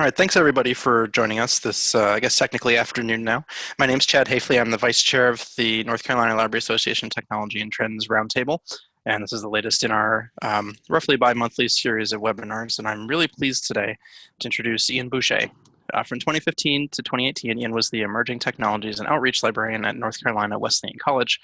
All right, thanks everybody for joining us this, I guess technically afternoon now. My name's Chad Hafley. I'm the Vice Chair of the North Carolina Library Association Technology and Trends Roundtable, and this is the latest in our roughly bi-monthly series of webinars, and I'm really pleased today to introduce Ian Boucher. From 2015 to 2018, Ian was the Emerging Technologies and Outreach Librarian at North Carolina Wesleyan College,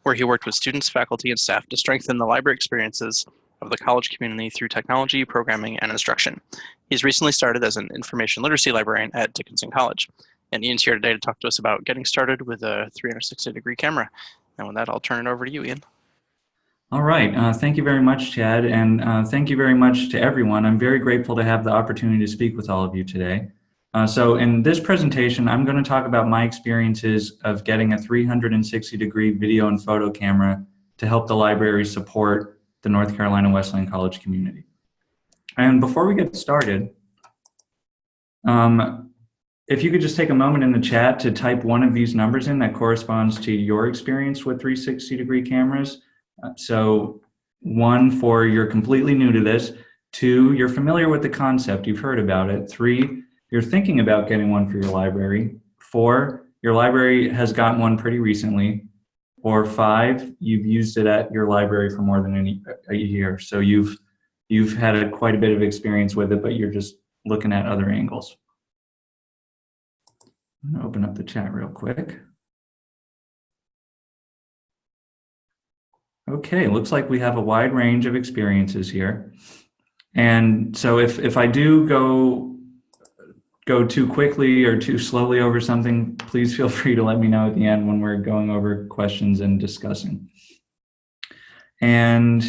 where he worked with students, faculty, and staff to strengthen the library experiences of the college community through technology, programming, and instruction. He's recently started as an Information Literacy Librarian at Dickinson College. And Ian's here today to talk to us about getting started with a 360-degree camera. And with that, I'll turn it over to you, Ian. All right. Thank you very much, Chad. And thank you very much to everyone. I'm very grateful to have the opportunity to speak with all of you today. So in this presentation, I'm going to talk about my experiences of getting a 360-degree video and photo camera to help the library support the North Carolina Wesleyan College community. And before we get started, if you could just take a moment in the chat to type one of these numbers in that corresponds to your experience with 360-degree cameras. So 1 for you're completely new to this, 2 you're familiar with the concept, you've heard about it, 3 you're thinking about getting one for your library, 4 your library has gotten one pretty recently, or 5 you've used it at your library for more than a year. So you've had quite a bit of experience with it, but you're just looking at other angles. I'm gonna open up the chat real quick. Okay, looks like we have a wide range of experiences here. And so if I do go too quickly or too slowly over something, please feel free to let me know at the end when we're going over questions and discussing. And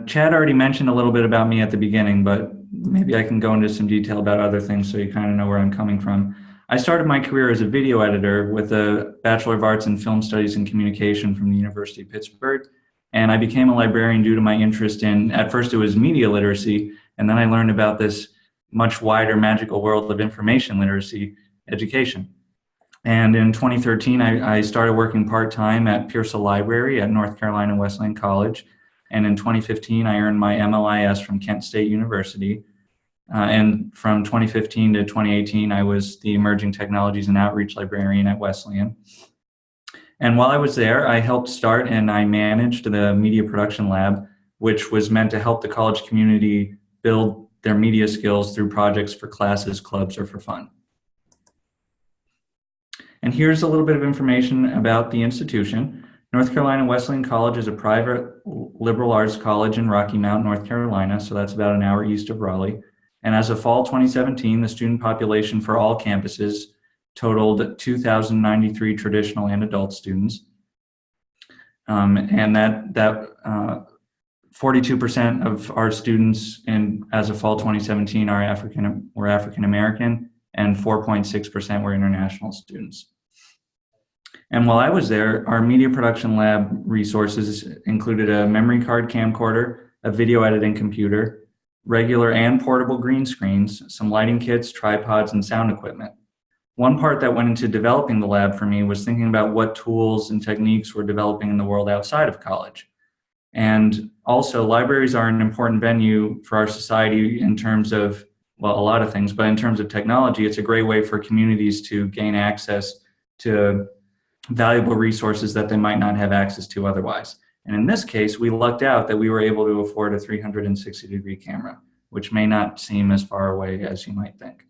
Chad already mentioned a little bit about me at the beginning, but maybe I can go into some detail about other things so you kind of know where I'm coming from. I started my career as a video editor with a Bachelor of Arts in Film Studies and Communication from the University of Pittsburgh. And I became a librarian due to my interest in, at first it was media literacy, and then I learned about this much wider magical world of information literacy education. And in 2013, I started working part-time at Pearsall Library at North Carolina Wesleyan College. And in 2015, I earned my MLIS from Kent State University. And from 2015 to 2018, I was the Emerging Technologies and Outreach Librarian at Wesleyan. And while I was there, I helped start and I managed the Media Production Lab, which was meant to help the college community build their media skills through projects for classes, clubs, or for fun. And here's a little bit of information about the institution. North Carolina Wesleyan College is a private liberal arts college in Rocky Mount, North Carolina, so that's about an hour east of Raleigh. And as of fall 2017, the student population for all campuses totaled 2,093 traditional and adult students. And that 42% of our students as of fall 2017 were African American, and 4.6% were international students. And while I was there, our media production lab resources included a memory card camcorder, a video editing computer, regular and portable green screens, some lighting kits, tripods, and sound equipment. One part that went into developing the lab for me was thinking about what tools and techniques were developing in the world outside of college. And also, libraries are an important venue for our society in terms of, well, a lot of things, but in terms of technology, it's a great way for communities to gain access to valuable resources that they might not have access to otherwise. And in this case, we lucked out that we were able to afford a 360-degree camera, which may not seem as far away as you might think.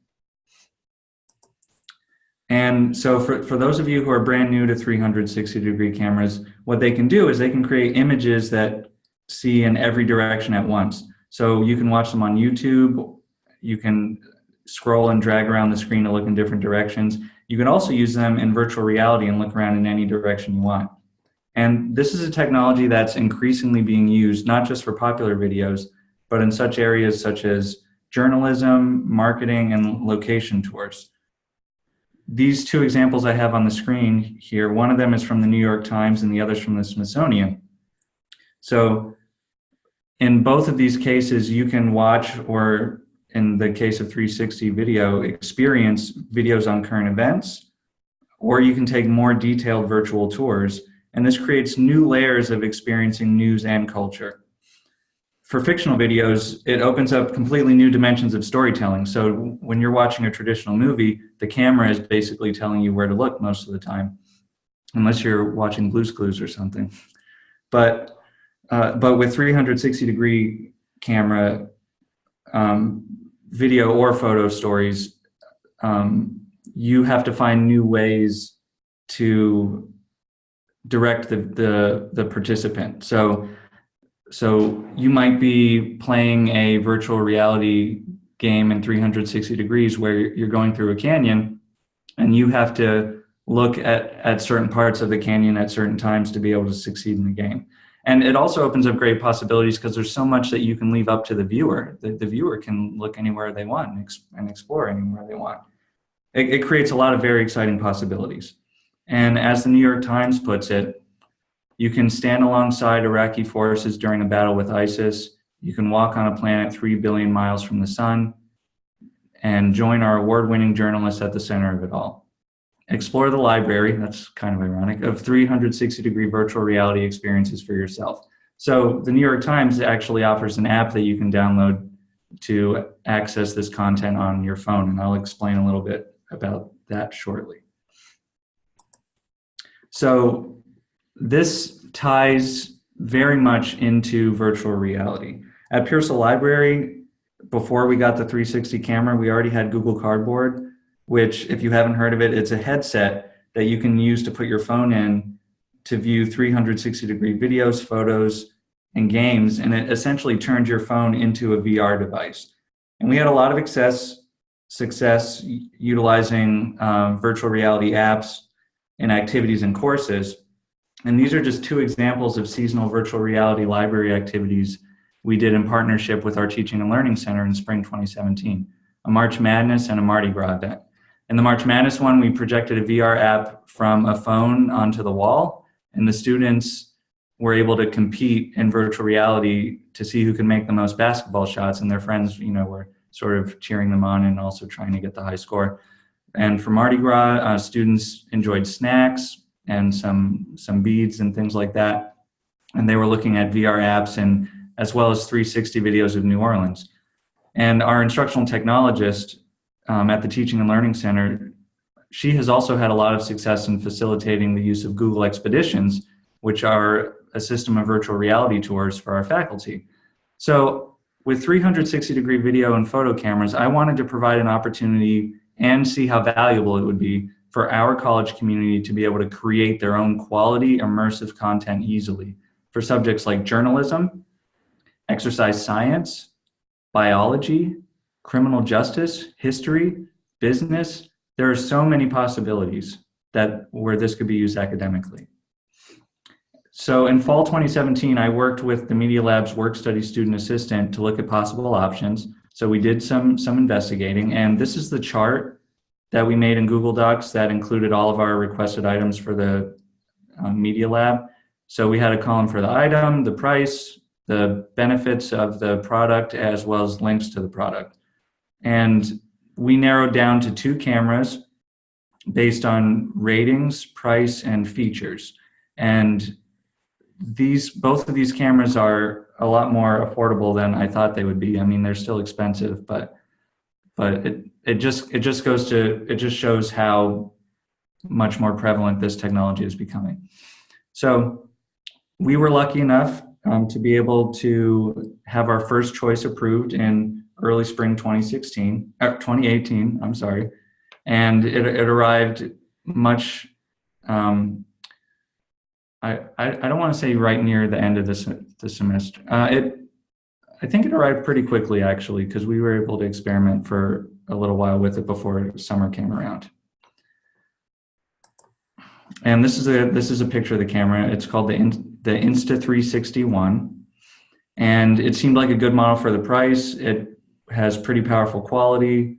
And so for those of you who are brand new to 360-degree cameras, what they can do is they can create images that see in every direction at once. So you can watch them on YouTube, you can scroll and drag around the screen to look in different directions. You can also use them in virtual reality and look around in any direction you want. And this is a technology that's increasingly being used, not just for popular videos, but in such areas such as journalism, marketing, and location tours. These two examples I have on the screen here, one of them is from the New York Times and the other is from the Smithsonian. So in both of these cases, you can watch, or in the case of 360 video, experience videos on current events, or you can take more detailed virtual tours. And this creates new layers of experiencing news and culture. for fictional videos, it opens up completely new dimensions of storytelling. So when you're watching a traditional movie, the camera is basically telling you where to look most of the time, unless you're watching Blue's Clues or something. But with 360-degree camera, video or photo stories, you have to find new ways to direct the participant. So you might be playing a virtual reality game in 360 degrees where you're going through a canyon, and you have to look at certain parts of the canyon at certain times to be able to succeed in the game. And it also opens up great possibilities because there's so much that you can leave up to the viewer. The viewer can look anywhere they want and explore anywhere they want. It creates a lot of very exciting possibilities. And as the New York Times puts it, you can stand alongside Iraqi forces during a battle with ISIS. You can walk on a planet 3 billion miles from the sun and join our award-winning journalists at the center of it all. Explore the library, that's kind of ironic, of 360-degree virtual reality experiences for yourself. So the New York Times actually offers an app that you can download to access this content on your phone, and I'll explain a little bit about that shortly. So this ties very much into virtual reality. At Pearsall Library, before we got the 360 camera, we already had Google Cardboard, which, if you haven't heard of it, it's a headset that you can use to put your phone in to view 360-degree videos, photos, and games, and it essentially turns your phone into a VR device. And we had a lot of success utilizing virtual reality apps and activities and courses. And these are just two examples of seasonal virtual reality library activities we did in partnership with our Teaching and Learning Center in spring 2017, a March Madness and a Mardi Gras event. In the March Madness one, we projected a VR app from a phone onto the wall, and the students were able to compete in virtual reality to see who could make the most basketball shots, and their friends, were sort of cheering them on and also trying to get the high score. And for Mardi Gras, students enjoyed snacks and some beads and things like that. And they were looking at VR apps and as well as 360 videos of New Orleans. And our instructional technologist at the Teaching and Learning Center, she has also had a lot of success in facilitating the use of Google Expeditions, which are a system of virtual reality tours for our faculty. So with 360-degree video and photo cameras, I wanted to provide an opportunity and see how valuable it would be for our college community to be able to create their own quality, immersive content easily for subjects like journalism, exercise science, biology, criminal justice, history, business. There are so many possibilities where this could be used academically. So in fall 2017, I worked with the Media Lab's work study student assistant to look at possible options. So we did some investigating, and this is the chart that we made in Google Docs that included all of our requested items for the Media Lab. So we had a column for the item, the price, the benefits of the product, as well as links to the product. And we narrowed down to 2 cameras based on ratings, price, and features. And both of these cameras are a lot more affordable than I thought they would be. I mean, they're still expensive, but it just shows how much more prevalent this technology is becoming. So we were lucky enough to be able to have our first choice approved in early spring 2018, I'm sorry. And it arrived much, I don't want to say right near the end of the semester. I think it arrived pretty quickly, actually, because we were able to experiment for a little while with it before summer came around. And this is a picture of the camera. It's called the Insta360 one, and it seemed like a good model for the price. It has pretty powerful quality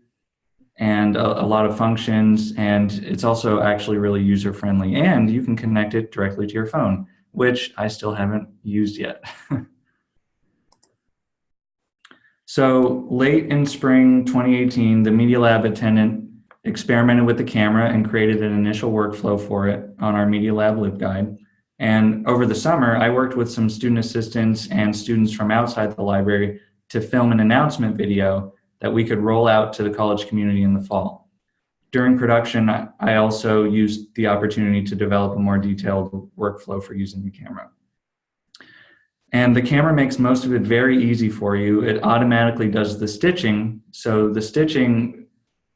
and a lot of functions, and it's also actually really user-friendly, and you can connect it directly to your phone, which I still haven't used yet. So late in spring 2018, the Media Lab attendant experimented with the camera and created an initial workflow for it on our Media Lab LibGuide. And over the summer, I worked with some student assistants and students from outside the library to film an announcement video that we could roll out to the college community in the fall. During production, I also used the opportunity to develop a more detailed workflow for using the camera. And the camera makes most of it very easy for you. It automatically does the stitching. So the stitching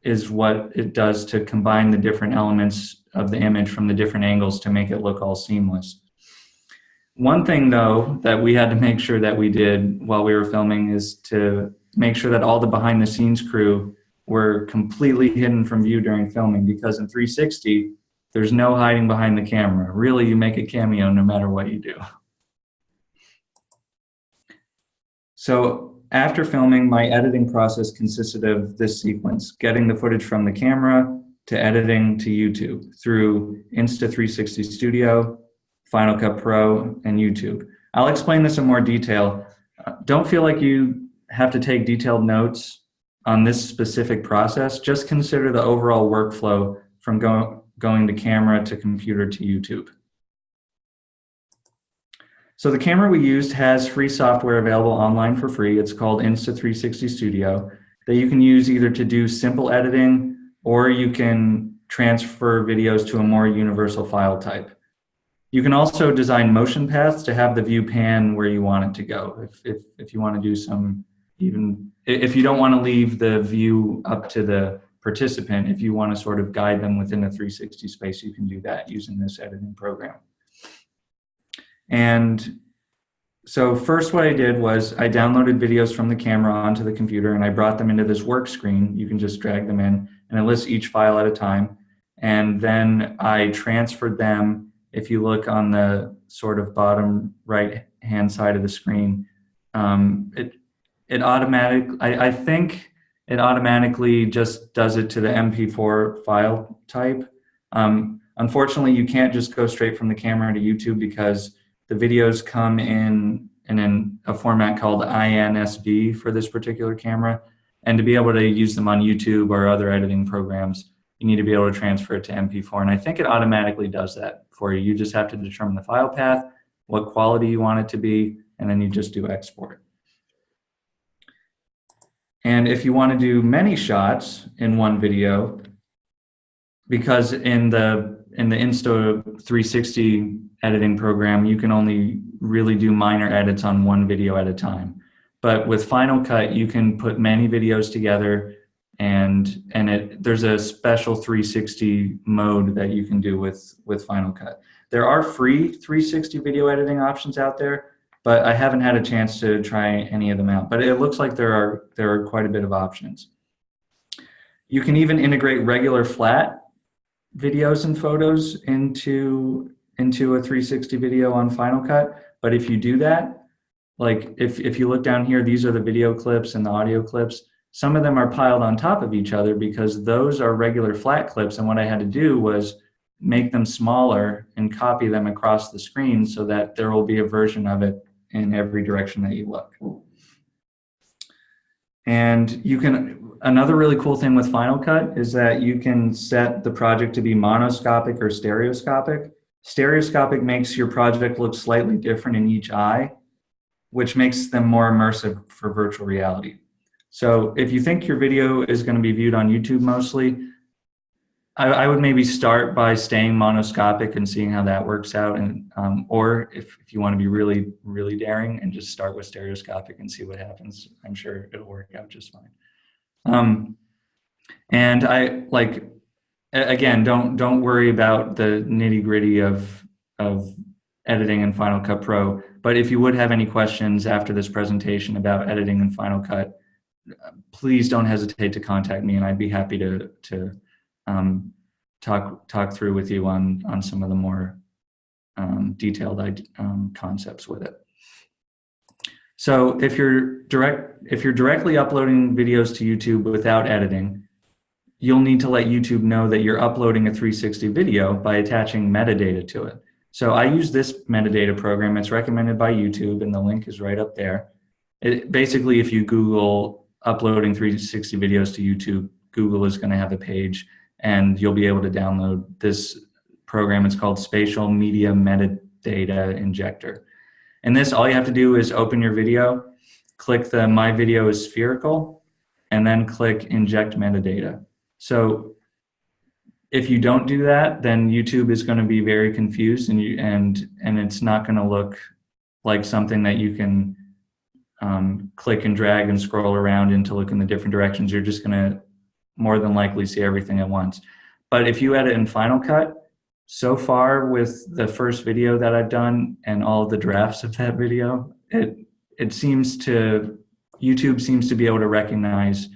is what it does to combine the different elements of the image from the different angles to make it look all seamless. One thing, though, that we had to make sure that we did while we were filming is to make sure that all the behind-the-scenes crew were completely hidden from view during filming, because in 360, there's no hiding behind the camera. Really, you make a cameo no matter what you do. So after filming, my editing process consisted of this sequence: getting the footage from the camera to editing to YouTube through Insta360 Studio, Final Cut Pro, and YouTube. I'll explain this in more detail. Don't feel like you have to take detailed notes on this specific process. Just consider the overall workflow from going to camera to computer to YouTube. So the camera we used has free software available online for free. It's called Insta360 Studio, that you can use either to do simple editing, or you can transfer videos to a more universal file type. You can also design motion paths to have the view pan where you want it to go. If you want to do some, even if you don't want to leave the view up to the participant, if you want to sort of guide them within a 360 space, you can do that using this editing program. And so first what I did was I downloaded videos from the camera onto the computer, and I brought them into this work screen. You can just drag them in, and it lists each file at a time. And then I transferred them. If you look on the sort of bottom right-hand side of the screen, I think it automatically just does it to the MP4 file type. Unfortunately, you can't just go straight from the camera to YouTube, because the videos come in a format called INSV for this particular camera. And to be able to use them on YouTube or other editing programs, you need to be able to transfer it to MP4. And I think it automatically does that for you. You just have to determine the file path, what quality you want it to be, and then you just do export. And if you want to do many shots in one video, because in the Insta360 editing program, you can only really do minor edits on one video at a time. But with Final Cut, you can put many videos together, and there's a special 360 mode that you can do with Final Cut. There are free 360 video editing options out there, but I haven't had a chance to try any of them out. But it looks like there are quite a bit of options. You can even integrate regular flat videos and photos into a 360 video on Final Cut. But if you do that, like if you look down here, these are the video clips and the audio clips. Some of them are piled on top of each other because those are regular flat clips. And what I had to do was make them smaller and copy them across the screen so that there will be a version of it in every direction that you look. And another really cool thing with Final Cut is that you can set the project to be monoscopic or stereoscopic. Stereoscopic makes your project look slightly different in each eye, which makes them more immersive for virtual reality. So if you think your video is going to be viewed on YouTube mostly, I would maybe start by staying monoscopic and seeing how that works out. And or if you want to be really, really daring, and just start with stereoscopic and see what happens. I'm sure it'll work out just fine. And again, don't worry about the nitty-gritty of editing in Final Cut Pro. But if you would have any questions after this presentation about editing in Final Cut, please don't hesitate to contact me, and I'd be happy to talk through with you on some of the more detailed concepts with it. So if you're directly uploading videos to YouTube without editing, you'll need to let YouTube know that you're uploading a 360 video by attaching metadata to it. So I use this metadata program. It's recommended by YouTube, and the link is right up there. Basically, if you Google uploading 360 videos to YouTube, Google is going to have a page, and you'll be able to download this program. It's called Spatial Media metadata injector. In this, all you have to do is open your video, click the My Video is Spherical, and then click Inject Metadata. So if you don't do that, then YouTube is going to be very confused, and it's not going to look like something that you can click and drag and scroll around and to look in the different directions. You're just going to more than likely see everything at once. But if you edit in Final Cut, so far with the first video that I've done and all of the drafts of that video, YouTube seems to be able to recognize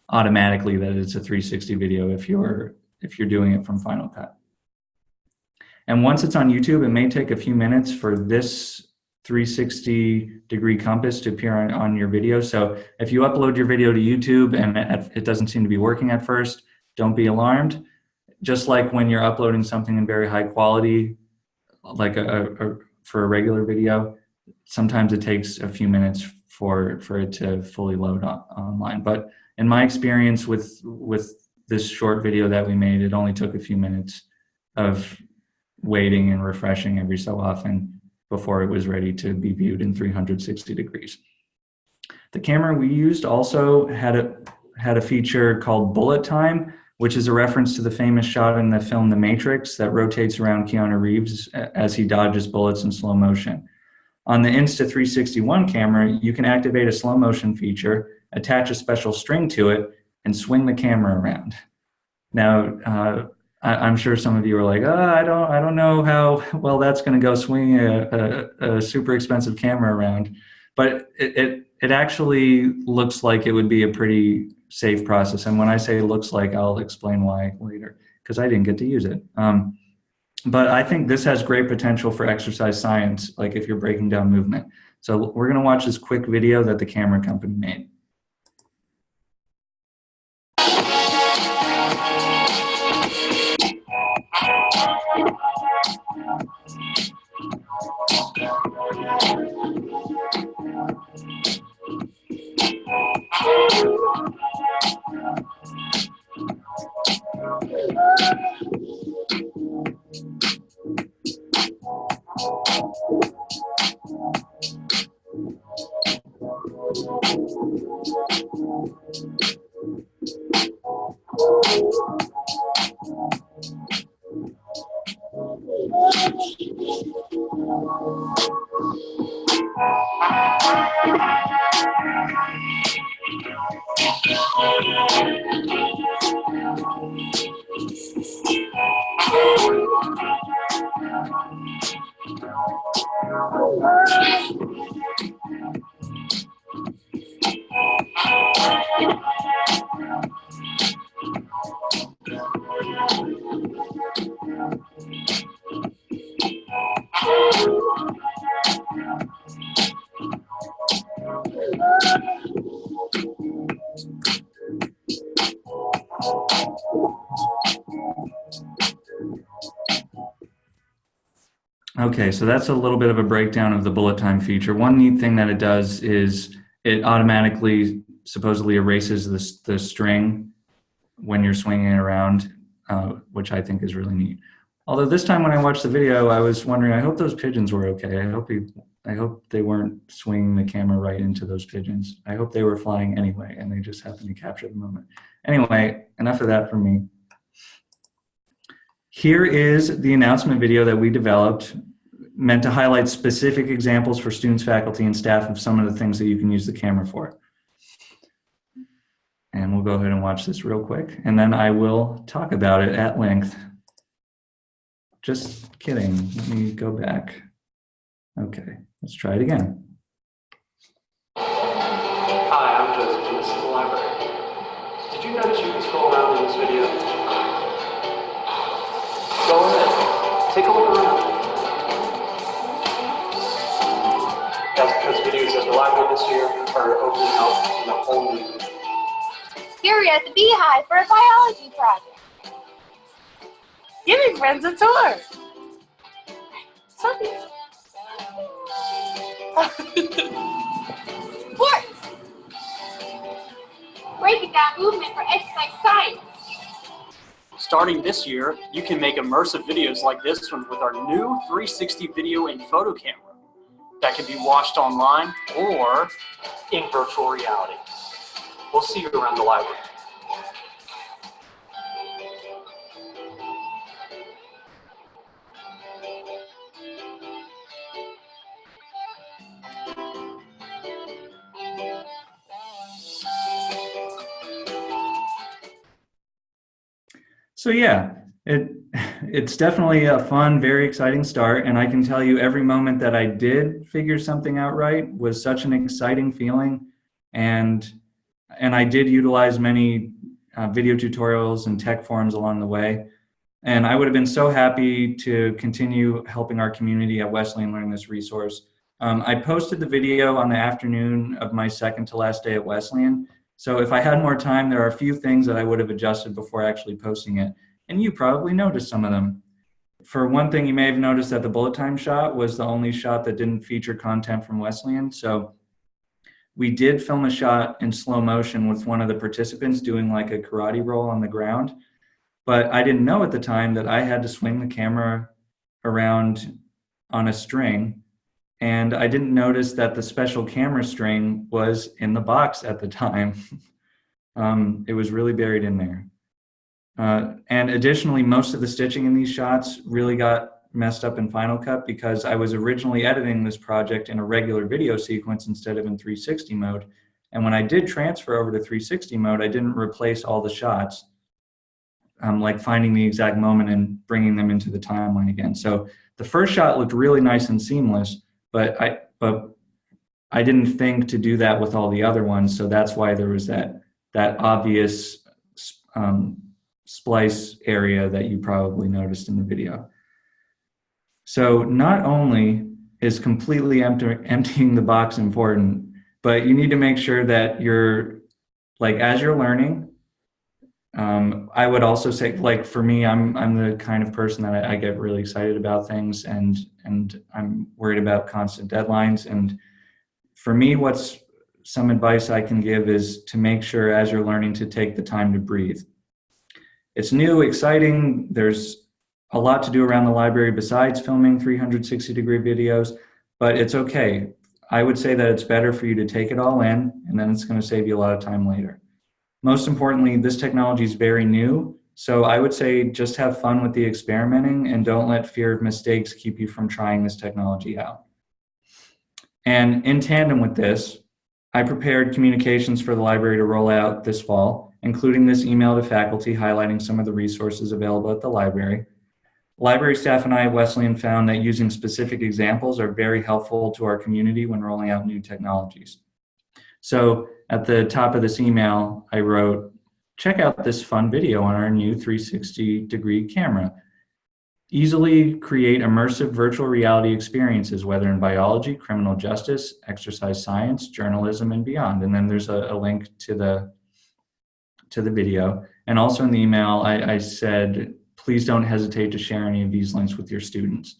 automatically that it's a 360 video if you're doing it from Final Cut. And once it's on YouTube, it may take a few minutes for this 360-degree compass to appear on your video. So if you upload your video to YouTube and it doesn't seem to be working at first, don't be alarmed. Just like when you're uploading something in very high quality, like for a regular video, sometimes it takes a few minutes for it to fully load online. But in my experience with this short video that we made, it only took a few minutes of waiting and refreshing every so often before it was ready to be viewed in 360 degrees. The camera we used also had a feature called bullet time, which is a reference to the famous shot in the film The Matrix that rotates around Keanu Reeves as he dodges bullets in slow motion. On the Insta360 camera, you can activate a slow motion feature, attach a special string to it, and swing the camera around. Now, I'm sure some of you are like, oh, I don't know how well that's going to go swinging a super expensive camera around, but it actually looks like it would be a pretty safe process. And when I say looks like, I'll explain why later, because I didn't get to use it. But I think this has great potential for exercise science, like if you're breaking down movement. So we're going to watch this quick video that the camera company made. Okay, so that's a little bit of a breakdown of the bullet time feature. One neat thing that it does is it automatically supposedly erases the string when you're swinging it around, which I think is really neat. Although this time when I watched the video, I was wondering, I hope those pigeons were okay. I hope they weren't swinging the camera right into those pigeons. I hope they were flying anyway, and they just happened to capture the moment. Anyway, enough of that from me. Here is the announcement video that we developed, meant to highlight specific examples for students, faculty, and staff of some of the things that you can use the camera for. And we'll go ahead and watch this real quick, and then I will talk about it at length. Just kidding, let me go back. Okay, let's try it again. Hi, I'm Joseph, and this is the library. Did you notice you can scroll around in this video? Go ahead, take a look around. That's because videos at the library this year are opening up in a whole new way. Here we're at the Beehive for a biology project. Giving friends a tour. Sports. Breaking down movement for exercise science. Starting this year, you can make immersive videos like this one with our new 360 video and photo camera that can be watched online or in virtual reality. We'll see you around the library. So yeah, it's definitely a fun, very exciting start, and I can tell you every moment that I did figure something out right was such an exciting feeling, and I did utilize many video tutorials and tech forums along the way, and I would have been so happy to continue helping our community at Wesleyan learn this resource. I posted the video on the afternoon of my second to last day at Wesleyan. So if I had more time, there are a few things that I would have adjusted before actually posting it. And you probably noticed some of them. For one thing, you may have noticed that the bullet time shot was the only shot that didn't feature content from Wesleyan. So we did film a shot in slow motion with one of the participants doing like a karate roll on the ground. But I didn't know at the time that I had to swing the camera around on a string. And I didn't notice that the special camera string was in the box at the time. It was really buried in there. And additionally, most of the stitching in these shots really got messed up in Final Cut because I was originally editing this project in a regular video sequence instead of in 360 mode. And when I did transfer over to 360 mode, I didn't replace all the shots, like finding the exact moment and bringing them into the timeline again. So the first shot looked really nice and seamless, but I didn't think to do that with all the other ones, so that's why there was that obvious splice area that you probably noticed in the video. So not only is completely emptying the box important, but you need to make sure that you're, like, as you're learning, I would also say, like, for me, I'm the kind of person that I get really excited about things, and I'm worried about constant deadlines. And for me, what's some advice I can give is to make sure as you're learning to take the time to breathe. It's new, exciting. There's a lot to do around the library besides filming 360-degree videos, but it's okay. I would say that it's better for you to take it all in, and then it's going to save you a lot of time later. Most importantly, this technology is very new, so I would say just have fun with the experimenting and don't let fear of mistakes keep you from trying this technology out. And in tandem with this, I prepared communications for the library to roll out this fall, including this email to faculty highlighting some of the resources available at the library. Library staff and I at Wesleyan found that using specific examples are very helpful to our community when rolling out new technologies. So at the top of this email, I wrote, check out this fun video on our new 360-degree camera. Easily create immersive virtual reality experiences, whether in biology, criminal justice, exercise science, journalism, and beyond. And then there's a link to the video. And also in the email, I said, please don't hesitate to share any of these links with your students.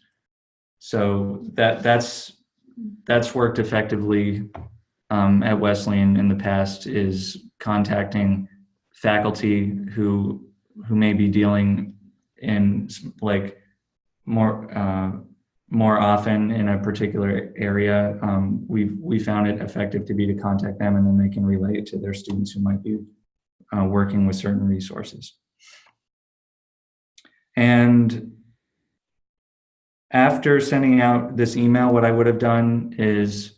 So that's worked effectively at Wesleyan in the past, is contacting faculty who may be dealing in, like, more often in a particular area. We found it effective to contact them, and then they can relay it to their students who might be working with certain resources. And after sending out this email, what I would have done is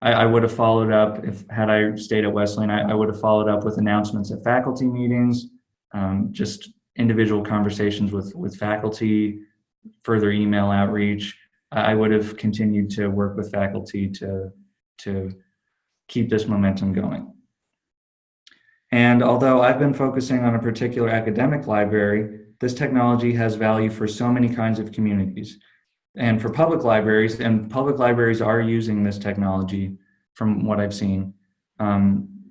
I would have followed up. Had I stayed at Wesleyan, I would have followed up with announcements at faculty meetings, just individual conversations with faculty, further email outreach. I would have continued to work with faculty to keep this momentum going. And although I've been focusing on a particular academic library, this technology has value for so many kinds of communities. And for public libraries, and public libraries are using this technology from what I've seen,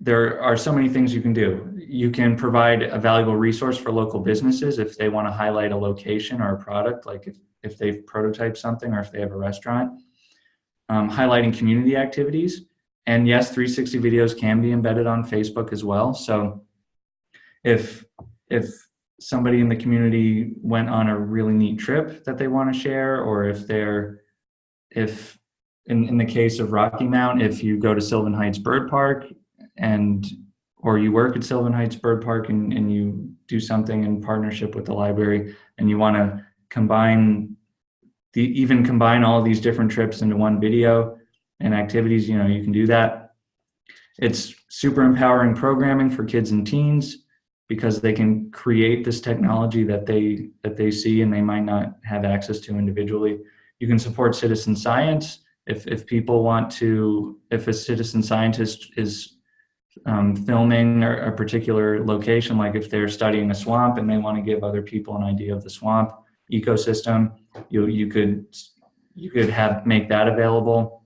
there are so many things you can do. You can provide a valuable resource for local businesses if they want to highlight a location or a product, like if they've prototyped something or if they have a restaurant. Highlighting community activities. And yes, 360 videos can be embedded on Facebook as well. So if somebody in the community went on a really neat trip that they want to share, or if in the case of Rocky Mount, if you go to Sylvan Heights Bird Park or you work at Sylvan Heights Bird Park and you do something in partnership with the library and you want to combine all of these different trips into one video and activities, you can do that. It's super empowering programming for kids and teens because they can create this technology that they see and they might not have access to individually. You can support citizen science if people want to, if a citizen scientist is filming a particular location, like if they're studying a swamp and they want to give other people an idea of the swamp ecosystem, you could make that available.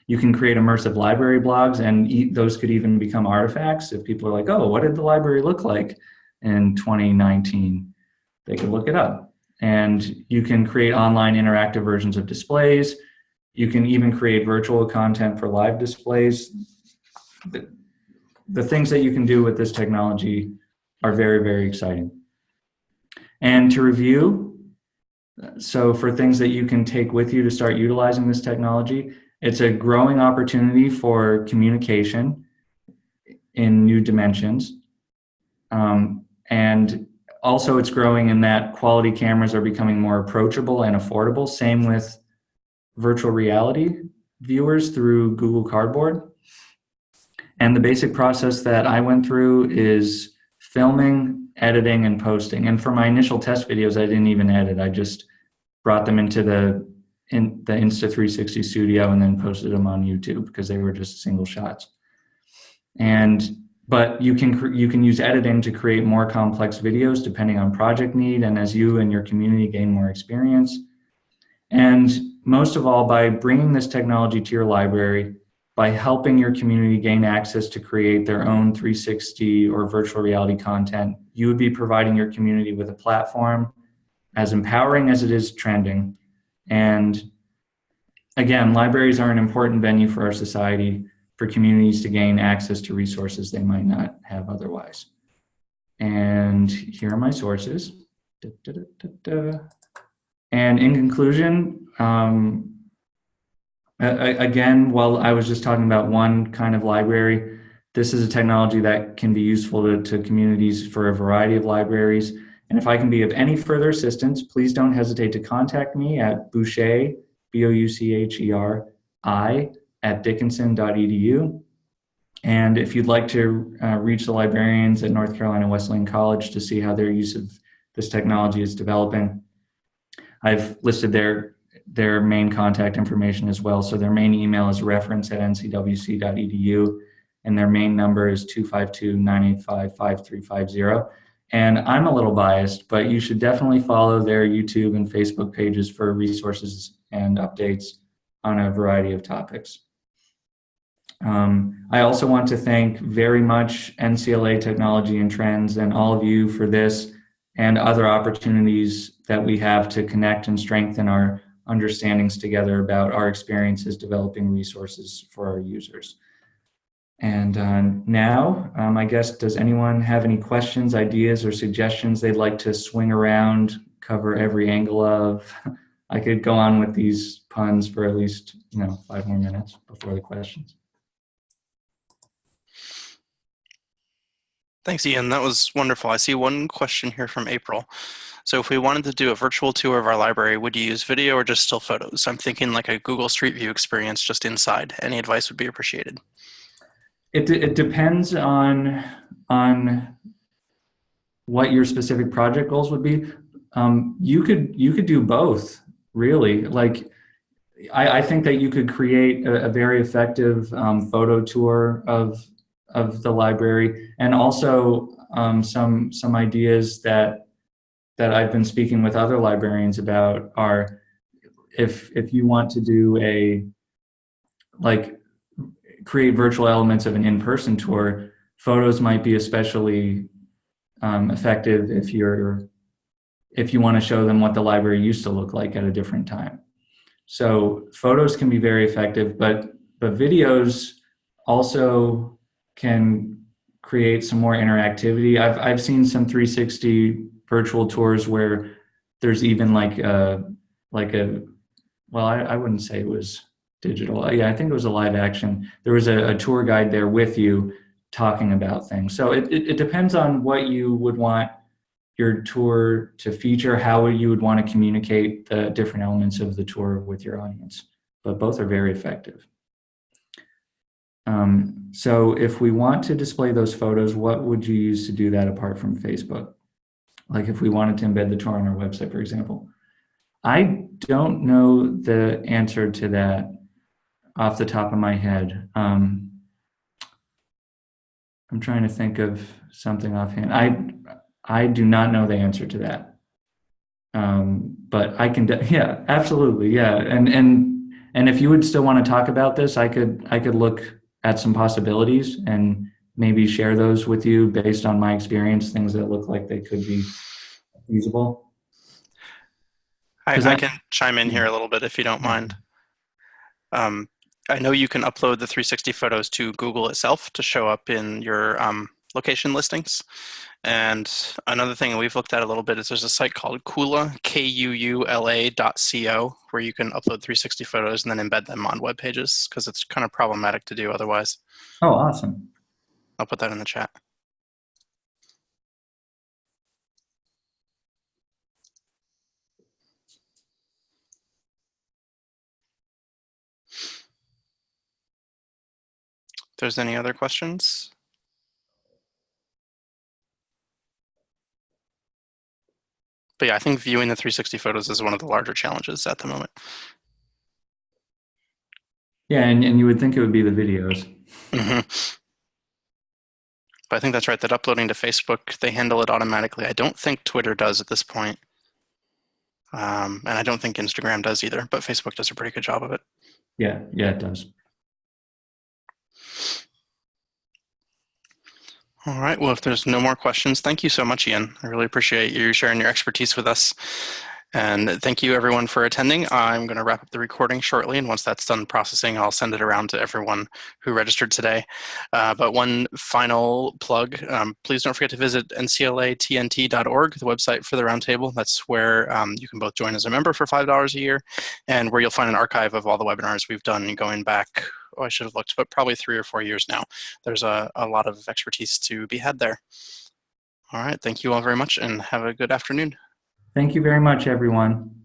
You can create immersive library blogs, and those could even become artifacts. If people are like, oh, what did the library look like in 2019? They can look it up. And you can create online interactive versions of displays. You can even create virtual content for live displays. The things that you can do with this technology are very, very exciting. And to review, so for things that you can take with you to start utilizing this technology, it's a growing opportunity for communication in new dimensions. And also it's growing in that quality cameras are becoming more approachable and affordable. Same with virtual reality viewers through Google Cardboard. And the basic process that I went through is filming, editing, and posting. And for my initial test videos, I didn't even edit. I just brought them into the Insta360 Studio and then posted them on YouTube because they were just single shots. But you can use editing to create more complex videos depending on project need and as you and your community gain more experience. And most of all, by bringing this technology to your library, by helping your community gain access to create their own 360 or virtual reality content, you would be providing your community with a platform as empowering as it is trending. And again, libraries are an important venue for our society, for communities to gain access to resources they might not have otherwise. And here are my sources. And in conclusion, again, while I was just talking about one kind of library, this is a technology that can be useful to communities for a variety of libraries. And if I can be of any further assistance, please don't hesitate to contact me at Boucher, Boucheri, at dickinson.edu. And if you'd like to reach the librarians at North Carolina Wesleyan College to see how their use of this technology is developing, I've listed their main contact information as well. So their main email is reference@ncwc.edu, and their main number is 252-985-5350. And I'm a little biased, but you should definitely follow their YouTube and Facebook pages for resources and updates on a variety of topics. I also want to thank very much NCLA Technology and Trends and all of you for this and other opportunities that we have to connect and strengthen our understandings together about our experiences developing resources for our users. And now, I guess, does anyone have any questions, ideas, or suggestions they'd like to swing around, cover every angle of? I could go on with these puns for at least 5 more minutes before the questions. Thanks, Ian. That was wonderful. I see one question here from April. So if we wanted to do a virtual tour of our library, would you use video or just still photos? I'm thinking like a Google Street View experience just inside. Any advice would be appreciated. It depends on what your specific project goals would be. You could do both, really. Like, I think that you could create a very effective photo tour of the library, and also some ideas that I've been speaking with other librarians about are, if you want to do create virtual elements of an in-person tour, photos might be especially effective if you want to show them what the library used to look like at a different time. So photos can be very effective, but videos also can create some more interactivity. I've seen some 360 virtual tours where there's even like a well, I wouldn't say it was digital. Yeah, I think it was a live action. There was a tour guide there with you talking about things. So it depends on what you would want your tour to feature, how you would want to communicate the different elements of the tour with your audience. But both are very effective. So if we want to display those photos, what would you use to do that apart from Facebook? Like if we wanted to embed the tour on our website, for example. I don't know the answer to that off the top of my head. I'm trying to think of something offhand. I do not know the answer to that. But I can, yeah, absolutely, yeah. And if you would still want to talk about this, I could look at some possibilities and maybe share those with you based on my experience, things that look like they could be feasible. I can chime in here a little bit if you don't mind. I know you can upload the 360 photos to Google itself to show up in your location listings. And another thing we've looked at a little bit is there's a site called Kuula, KUULA.co, where you can upload 360 photos and then embed them on web pages because it's kind of problematic to do otherwise. Oh, awesome. I'll put that in the chat. If there's any other questions? But yeah, I think viewing the 360 photos is one of the larger challenges at the moment. Yeah, and you would think it would be the videos. Mm-hmm. But I think that's right, that uploading to Facebook, they handle it automatically. I don't think Twitter does at this point. And I don't think Instagram does either, but Facebook does a pretty good job of it. Yeah, it does. All right, well, if there's no more questions, thank you so much, Ian. I really appreciate you sharing your expertise with us. And thank you everyone for attending. I'm going to wrap up the recording shortly, and once that's done processing, I'll send it around to everyone who registered today. But one final plug, please don't forget to visit nclatnt.org, the website for the roundtable. That's where you can both join as a member for $5 a year, and where you'll find an archive of all the webinars we've done going back, I should have looked, but probably 3 or 4 years now. There's a lot of expertise to be had there. All right, thank you all very much, and have a good afternoon. Thank you very much, everyone.